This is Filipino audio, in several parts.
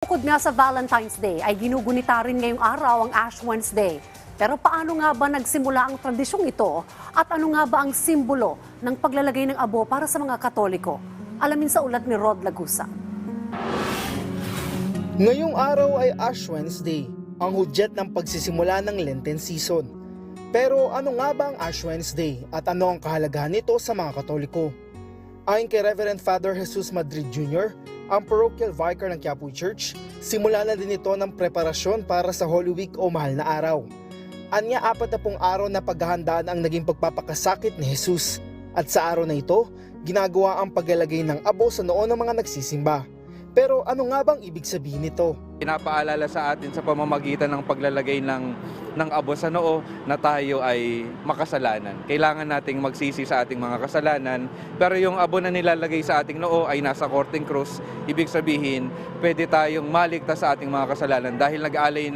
Bukod nga sa Valentine's Day ay ginugunita rin ngayong araw ang Ash Wednesday. Pero paano nga ba nagsimula ang tradisyong ito at ano nga ba ang simbolo ng paglalagay ng abo para sa mga Katoliko? Alamin sa ulat ni Rod Lagusa. Ngayong araw ay Ash Wednesday, ang hudyat ng pagsisimula ng Lenten season. Pero ano nga ba ang Ash Wednesday at ano ang kahalagahan nito sa mga Katoliko? Ayon kay Reverend Father Jesus Madrid Jr., ang parochial vicar ng Quiapo Church, simula na din ito ng preparasyon para sa Holy Week o mahal na araw. Anya 40 araw na paghahandaan ang naging pagpapakasakit ni Jesus. At sa araw na ito, ginagawa ang paglalagay ng abo sa noo ng mga nagsisimba. Pero ano nga bang ibig sabihin nito? Pinapaalala sa atin sa pamamagitan ng paglalagay ng abo sa noo na tayo ay makasalanan. Kailangan nating magsisi sa ating mga kasalanan, pero yung abo na nilalagay sa ating noo ay nasa korteng krus. Ibig sabihin, pwede tayong maligtas sa ating mga kasalanan dahil nag-alay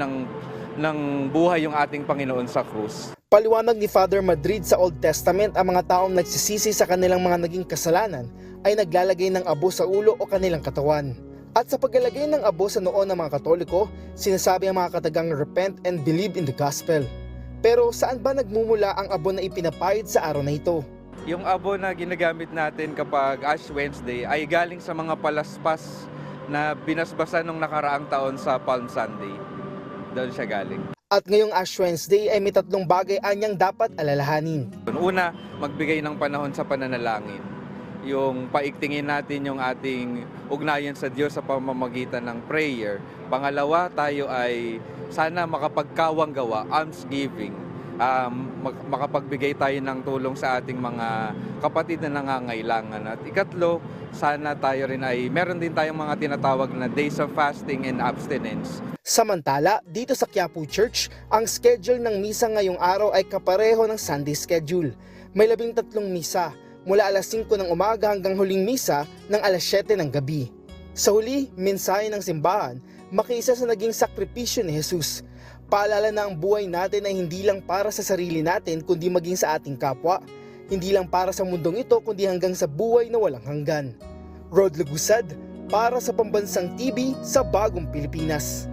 ng buhay yung ating Panginoon sa krus. Paliwanag ni Father Madrid, sa Old Testament ang mga taong nagsisisi sa kanilang mga naging kasalanan ay naglalagay ng abo sa ulo o kanilang katawan. At sa paglalagay ng abo sa noo ng mga Katoliko, sinasabi ang mga katagang repent and believe in the gospel. Pero saan ba nagmumula ang abo na ipinapahid sa araw na ito? Yung abo na ginagamit natin kapag Ash Wednesday ay galing sa mga palaspas na binasbasan nung nakaraang taon sa Palm Sunday. Doon siya galing. At ngayong Ash Wednesday ay may 3 bagay anyang dapat alalahanin. Una, magbigay ng panahon sa pananalangin. Yung paigtingin natin yung ating ugnayan sa Diyos sa pamamagitan ng prayer. Pangalawa, tayo ay sana makapagkawang gawa, almsgiving. Makapagbigay tayo ng tulong sa ating mga kapatid na nangangailangan. At ikatlo, sana tayo rin ay meron din tayong mga tinatawag na days of fasting and abstinence. Samantala, dito sa Quiapo Church, ang schedule ng misa ngayong araw ay kapareho ng Sunday schedule. May 13 misa, mula alas 5 ng umaga hanggang huling misa ng alas 7 ng gabi. Sa huli, mensahe ng simbahan, makiisa sa naging sakripisyo ni Jesus. Paalala na ang buhay natin ay hindi lang para sa sarili natin kundi maging sa ating kapwa. Hindi lang para sa mundong ito kundi hanggang sa buhay na walang hanggan. Rod Lagusad, para sa Pambansang TV sa Bagong Pilipinas.